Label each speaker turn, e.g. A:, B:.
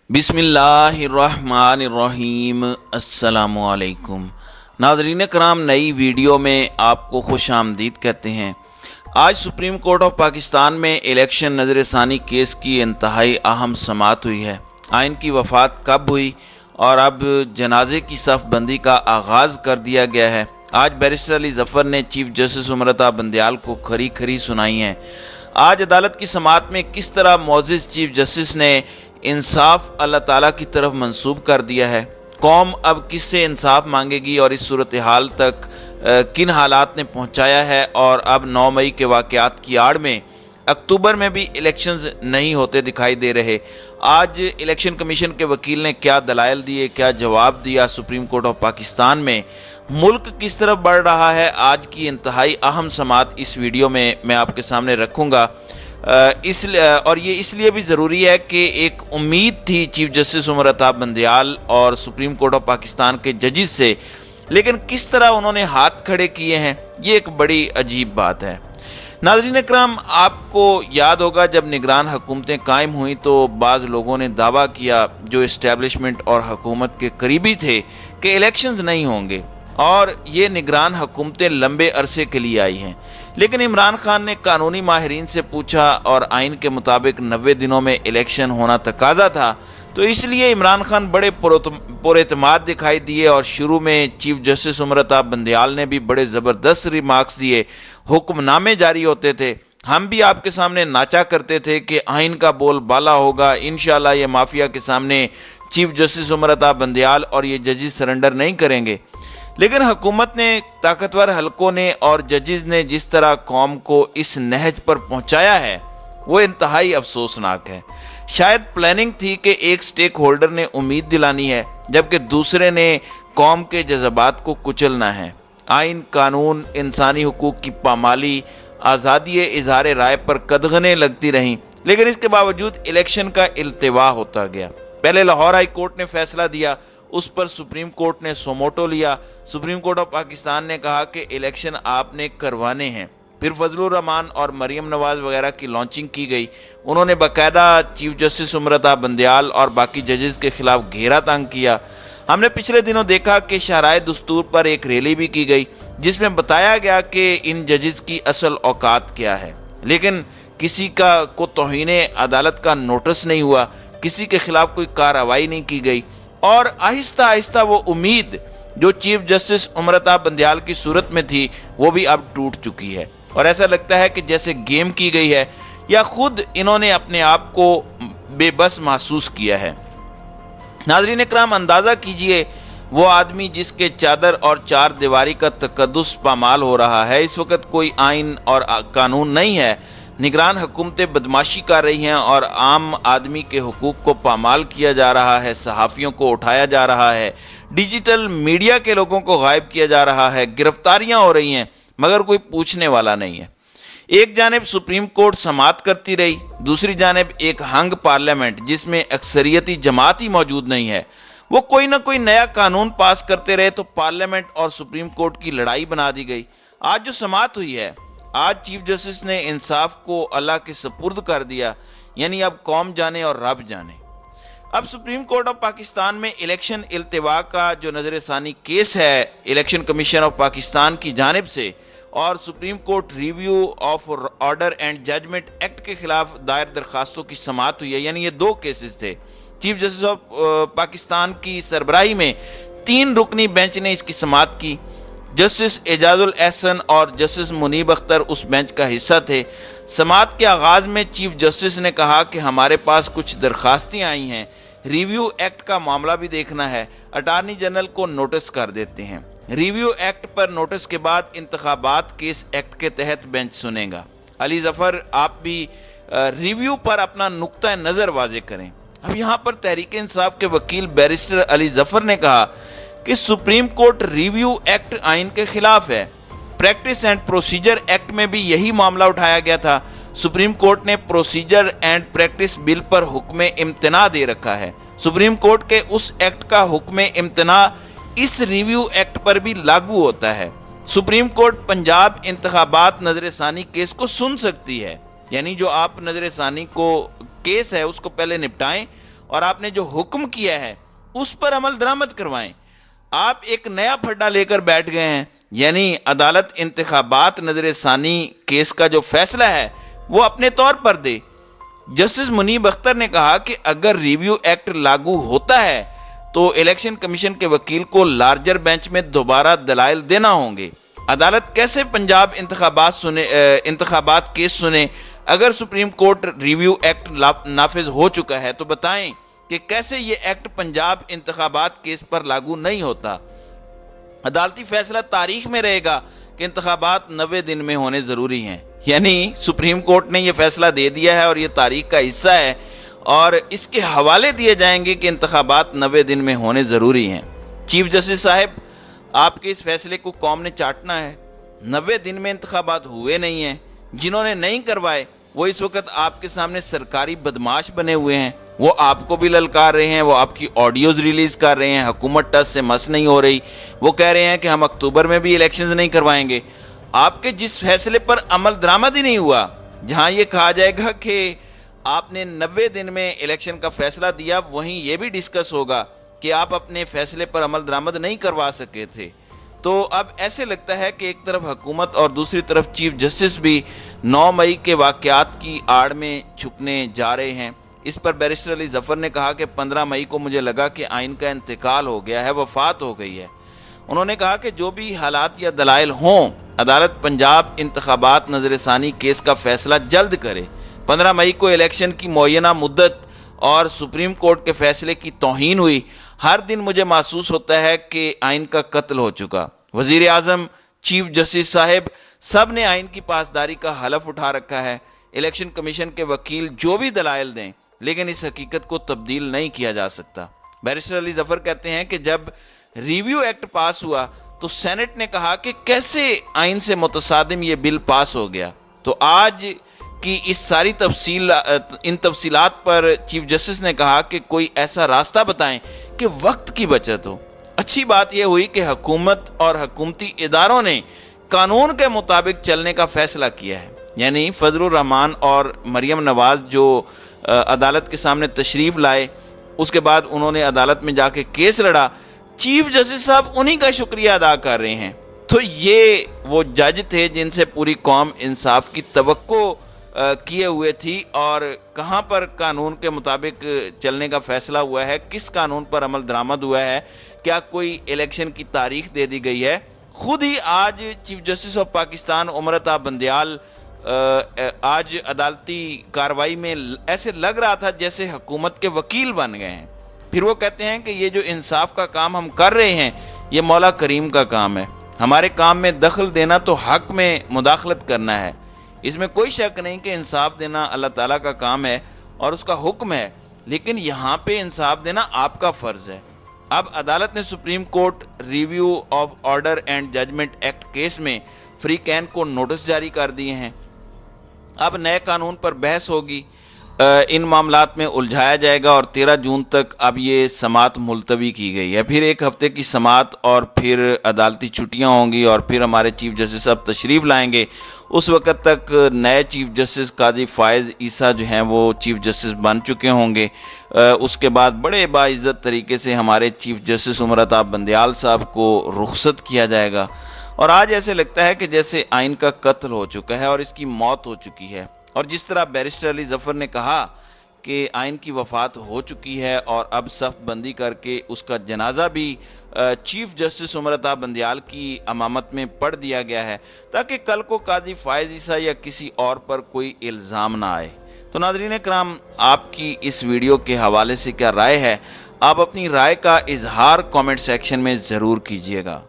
A: बिस्मिल्लाहिर्रहमानिर्रहीम। अस्सलामु अलैकुम। नाज़रीन कराम, नई वीडियो में आपको खुश आमदीद कहते हैं। आज सुप्रीम कोर्ट ऑफ पाकिस्तान में इलेक्शन नज़रसानी केस की इंतहाई अहम समाअत हुई है। आइन की वफ़ात कब हुई और अब जनाजे की सफ़ बंदी का आगाज़ कर दिया गया है। आज बैरिस्टर अली ज़फ़र ने चीफ जस्टिस उमरता बंदयाल को खरी खरी सुनाई हैं। आज अदालत की समाअत में किस तरह मोअज़्ज़िज़ चीफ जस्टिस ने इंसाफ अल्लाह ताला की तरफ मंसूब कर दिया है। कौम अब किससे इंसाफ मांगेगी और इस सूरत हाल तक किन हालात ने पहुंचाया है। और अब 9 मई के वाक़यात की आड़ में अक्टूबर में भी इलेक्शंस नहीं होते दिखाई दे रहे। आज इलेक्शन कमीशन के वकील ने क्या दलाइल दिए, क्या जवाब दिया सुप्रीम कोर्ट ऑफ पाकिस्तान में, मुल्क किस तरफ बढ़ रहा है, आज की इंतहाई अहम समाअत इस वीडियो में मैं आपके सामने रखूँगा। और ये इसलिए भी ज़रूरी है कि एक उम्मीद थी चीफ जस्टिस उमरता बंदयाल और सुप्रीम कोर्ट ऑफ पाकिस्तान के जजेस से, लेकिन किस तरह उन्होंने हाथ खड़े किए हैं, ये एक बड़ी अजीब बात है। नाज़रीन इकराम, आपको याद होगा जब निगरान हुकूमतें कायम हुई तो बाज़ लोगों ने दावा किया, जो इस्टेब्लिशमेंट और हुकूमत के करीबी थे, कि इलेक्शंस नहीं होंगे और ये निगरान हुकूमतें लंबे अरसे के लिए आई हैं। लेकिन इमरान खान ने कानूनी माहिरीन से पूछा और आइन के मुताबिक 90 दिनों में इलेक्शन होना तकाजा था, तो इसलिए इमरान खान बड़े पुरएतमाद दिखाई दिए और शुरू में चीफ जस्टिस उमरता बंदयाल ने भी बड़े ज़बरदस्त रिमार्क्स दिए। हुक्मनामे जारी होते थे, हम भी आपके सामने नाचा करते थे कि आइन का बोल बाला होगा, इंशाल्लाह ये माफिया के सामने चीफ जस्टिस उमरता बंदयाल और ये जजेस सरेंडर नहीं करेंगे। लेकिन हुकूमत ने, ताकतवर हलकों ने और जजेस ने जिस तरह कौम को इस नहज पर पहुंचाया है वो इंतहाई अफसोसनाक है। शायद प्लानिंग थी कि एक स्टेक होल्डर ने उम्मीद दिलानी है जबकि दूसरे ने कौम के जज्बात को कुचलना है। आइन, कानून, इंसानी हुकूक की पामाली, आज़ादी इजहार राय पर कदगने लगती रहीं, लेकिन इसके बावजूद इलेक्शन का इल्तिवा होता गया। पहले लाहौर हाई कोर्ट ने फैसला दिया, उस पर सुप्रीम कोर्ट ने सोमोटो लिया। सुप्रीम कोर्ट ऑफ पाकिस्तान ने कहा कि इलेक्शन आपने करवाने हैं। फिर फजलुर रहमान और मरियम नवाज वगैरह की लॉन्चिंग की गई। उन्होंने बाकायदा चीफ जस्टिस उमरता बंदयाल और बाकी जजेस के खिलाफ घेरा तंग किया। हमने पिछले दिनों देखा कि शराय दस्तूर पर एक रैली भी की गई जिसमें बताया गया कि इन जजेस की असल औकात क्या है, लेकिन किसी को तौहीने अदालत का नोटिस नहीं हुआ, किसी के खिलाफ कोई कार्रवाई नहीं की गई और आहिस्ता आहिस्ता वो उम्मीद जो चीफ जस्टिस उमरता बंदयाल की सूरत में थी वो भी अब टूट चुकी है और ऐसा लगता है कि जैसे गेम की गई है या खुद इन्होंने अपने आप को बेबस महसूस किया है। नाज़रीन इकराम, अंदाज़ा कीजिए वो आदमी जिसके चादर और चार दीवारी का तकद्दुस पामाल हो रहा है। इस वक्त कोई आइन और कानून नहीं है, निगरान हुकूमतें बदमाशी कर रही हैं और आम आदमी के हुकूक को पामाल किया जा रहा है, सहाफ़ियों को उठाया जा रहा है, डिजिटल मीडिया के लोगों को गायब किया जा रहा है, गिरफ्तारियां हो रही हैं मगर कोई पूछने वाला नहीं है। एक जानिब सुप्रीम कोर्ट समाअत करती रही, दूसरी जानिब एक हंग पार्लियामेंट जिसमें अक्सरियती जमात ही मौजूद नहीं है, वो कोई ना कोई नया कानून पास करते रहे तो पार्लियामेंट और सुप्रीम कोर्ट की लड़ाई बना दी गई। आज जो समाअत हुई है, आज चीफ जस्टिस ने इंसाफ को अल्लाह के सपुर्द कर दिया, यानी अब कौम जाने और रब जाने। अब सुप्रीम कोर्ट ऑफ पाकिस्तान में इलेक्शन इल्तिवा का जो नज़रसानी केस है इलेक्शन कमीशन ऑफ पाकिस्तान की जानिब से और supreme court review of order and judgment act के खिलाफ दायर दरखास्तों की समाअत हुई है, यानी ये 2 केसेस थे। चीफ जस्टिस ऑफ पाकिस्तान की सरबराही में 3 रुकनी बेंच ने इसकी समाअत की। जस्टिस एजाजुल एहसन और जस्टिस मुनीब अख्तर उस बेंच का हिस्सा थे। समाअत के आगाज़ में चीफ जस्टिस ने कहा कि हमारे पास कुछ दरखास्तें आई हैं, रिव्यू एक्ट का मामला भी देखना है, अटार्नी जनरल को नोटिस कर देते हैं। रिव्यू एक्ट पर नोटिस के बाद इंतखाबात केस एक्ट के तहत बेंच सुनेगा। अली ज़फ़र, आप भी रिव्यू पर अपना नुक्ता नज़र वाज़े करें। अब यहाँ पर तहरीक इंसाफ के वकील बैरिस्टर अली ज़फ़र ने कहा कि सुप्रीम कोर्ट रिव्यू एक्ट आइन के खिलाफ है। प्रैक्टिस एंड प्रोसीजर एक्ट में भी यही मामला उठाया गया था। सुप्रीम कोर्ट ने प्रोसीजर एंड प्रैक्टिस बिल पर हुक्म इम्तना दे रखा है। सुप्रीम कोर्ट के उस एक्ट का हुक्म इम्तना इस रिव्यू एक्ट पर भी लागू होता है। सुप्रीम कोर्ट पंजाब इंतखाबात नजरसानी केस को सुन सकती है, यानी जो आप नजरसानी को केस है उसको पहले निपटाएं اور آپ نے جو حکم کیا ہے اس پر عمل درآمد کروائیں۔ آپ ایک نیا پھڈا لے کر بیٹھ گئے ہیں، یعنی عدالت انتخابات نظر ثانی کیس کا جو فیصلہ ہے وہ اپنے طور پر دے۔ جسٹس منیب اختر نے کہا کہ اگر ریویو ایکٹ لاگو ہوتا ہے تو الیکشن کمیشن کے وکیل کو لارجر بینچ میں دوبارہ دلائل دینا ہوں گے۔ عدالت کیسے پنجاب انتخابات کیس سنے؟ اگر سپریم کورٹ ریویو ایکٹ نافذ ہو چکا ہے تو بتائیں کہ کیسے یہ ایکٹ پنجاب انتخابات کیس پر لاگو نہیں ہوتا؟ عدالتی فیصلہ تاریخ میں رہے گا کہ انتخابات 90 دن میں ہونے ضروری ہیں، یعنی سپریم کورٹ نے یہ فیصلہ دے دیا ہے اور یہ تاریخ کا حصہ ہے، اور اس کے حوالے دیے جائیں گے کہ انتخابات 90 دن میں ہونے ضروری ہیں۔ چیف جسٹس صاحب، آپ کے اس فیصلے کو قوم نے چاٹنا ہے۔ 90 دن میں انتخابات ہوئے نہیں ہیں، جنہوں نے نہیں کروائے وہ اس وقت آپ کے سامنے سرکاری بدماش بنے ہوئے ہیں، وہ آپ کو بھی للکار رہے ہیں، وہ آپ کی آڈیوز ریلیز کر رہے ہیں، حکومت ٹس سے مس نہیں ہو رہی، وہ کہہ رہے ہیں کہ ہم اکتوبر میں بھی الیکشنز نہیں کروائیں گے۔ آپ کے جس فیصلے پر عمل درآمد ہی نہیں ہوا، جہاں یہ کہا جائے گا کہ آپ نے 90 دن میں الیکشن کا فیصلہ دیا، وہیں یہ بھی ڈسکس ہوگا کہ آپ اپنے فیصلے پر عمل درآمد نہیں کروا سکے تھے۔ تو اب ایسے لگتا ہے کہ ایک طرف حکومت اور دوسری طرف چیف جسٹس بھی 9 مئی کے واقعات کی آڑ میں چھپنے جا رہے ہیں۔ اس پر بیرسٹر علی ظفر نے کہا کہ 15 مئی کو مجھے لگا کہ آئین کا انتقال ہو گیا ہے، وفات ہو گئی ہے۔ انہوں نے کہا کہ جو بھی حالات یا دلائل ہوں، عدالت پنجاب انتخابات نظر ثانی کیس کا فیصلہ جلد کرے۔ 15 مئی کو الیکشن کی معینہ مدت اور سپریم کورٹ کے فیصلے کی توہین ہوئی۔ ہر دن مجھے محسوس ہوتا ہے کہ آئین کا قتل ہو چکا۔ وزیر اعظم، چیف جسٹس صاحب، سب نے آئین کی پاسداری کا حلف اٹھا رکھا ہے۔ الیکشن کمیشن کے وکیل جو بھی دلائل دیں، لیکن اس حقیقت کو تبدیل نہیں کیا جا سکتا۔ بیرسٹر علی ظفر کہتے ہیں کہ جب ریویو ایکٹ پاس ہوا تو سینٹ نے کہا کہ کیسے آئین سے متصادم یہ بل پاس ہو گیا۔ تو آج کی اس ساری تفصیلات پر چیف جسٹس نے کہا کہ کوئی ایسا راستہ بتائیں کہ وقت کی بچت ہو۔ اچھی بات یہ ہوئی کہ حکومت اور حکومتی اداروں نے قانون کے مطابق چلنے کا فیصلہ کیا ہے، یعنی فضل الرحمان اور مریم نواز جو عدالت کے سامنے تشریف لائے، اس کے بعد انہوں نے عدالت میں جا کے کیس لڑا، چیف جسٹس صاحب انہی کا شکریہ ادا کر رہے ہیں۔ تو یہ وہ جج تھے جن سے پوری قوم انصاف کی توقع کیے ہوئے تھی، اور کہاں پر قانون کے مطابق چلنے کا فیصلہ ہوا ہے، کس قانون پر عمل درآمد ہوا ہے، کیا کوئی الیکشن کی تاریخ دے دی گئی ہے؟ خود ہی آج chief justice of Pakistan Umar Ata Bandial آج عدالتی کاروائی میں ایسے لگ رہا تھا جیسے حکومت کے وکیل بن گئے ہیں۔ پھر وہ کہتے ہیں کہ یہ جو انصاف کا کام ہم کر رہے ہیں یہ مولا کریم کا کام ہے، ہمارے کام میں دخل دینا تو حق میں مداخلت کرنا ہے۔ اس میں کوئی شک نہیں کہ انصاف دینا اللہ تعالیٰ کا کام ہے اور اس کا حکم ہے، لیکن یہاں پہ انصاف دینا آپ کا فرض ہے۔ اب عدالت نے supreme court review of order and judgment act case میں فری کین کو نوٹس جاری کر دیے ہیں۔ اب نئے قانون پر بحث ہوگی، ان معاملات میں الجھایا جائے گا، اور 13 جون تک اب یہ سماعت ملتوی کی گئی ہے۔ پھر ایک ہفتے کی سماعت اور پھر عدالتی چھٹیاں ہوں گی، اور پھر ہمارے چیف جسٹس صاحب تشریف لائیں گے۔ اس وقت تک نئے چیف جسٹس قاضی فائز عیسیٰ جو ہیں وہ چیف جسٹس بن چکے ہوں گے۔ اس کے بعد بڑے باعزت طریقے سے ہمارے چیف جسٹس عمر عطا بندیال صاحب کو رخصت کیا جائے گا، اور آج ایسے لگتا ہے کہ جیسے آئین کا قتل ہو چکا ہے اور اس کی موت ہو چکی ہے۔ اور جس طرح بیرسٹر علی ظفر نے کہا کہ آئین کی وفات ہو چکی ہے اور اب صف بندی کر کے اس کا جنازہ بھی چیف جسٹس عمر عطا بندیال کی امامت میں پڑھ دیا گیا ہے، تاکہ کل کو قاضی فائز عیسیٰ یا کسی اور پر کوئی الزام نہ آئے۔ تو ناظرین کرام، آپ کی اس ویڈیو کے حوالے سے کیا رائے ہے؟ آپ اپنی رائے کا اظہار کامنٹ سیکشن میں ضرور کیجیے گا۔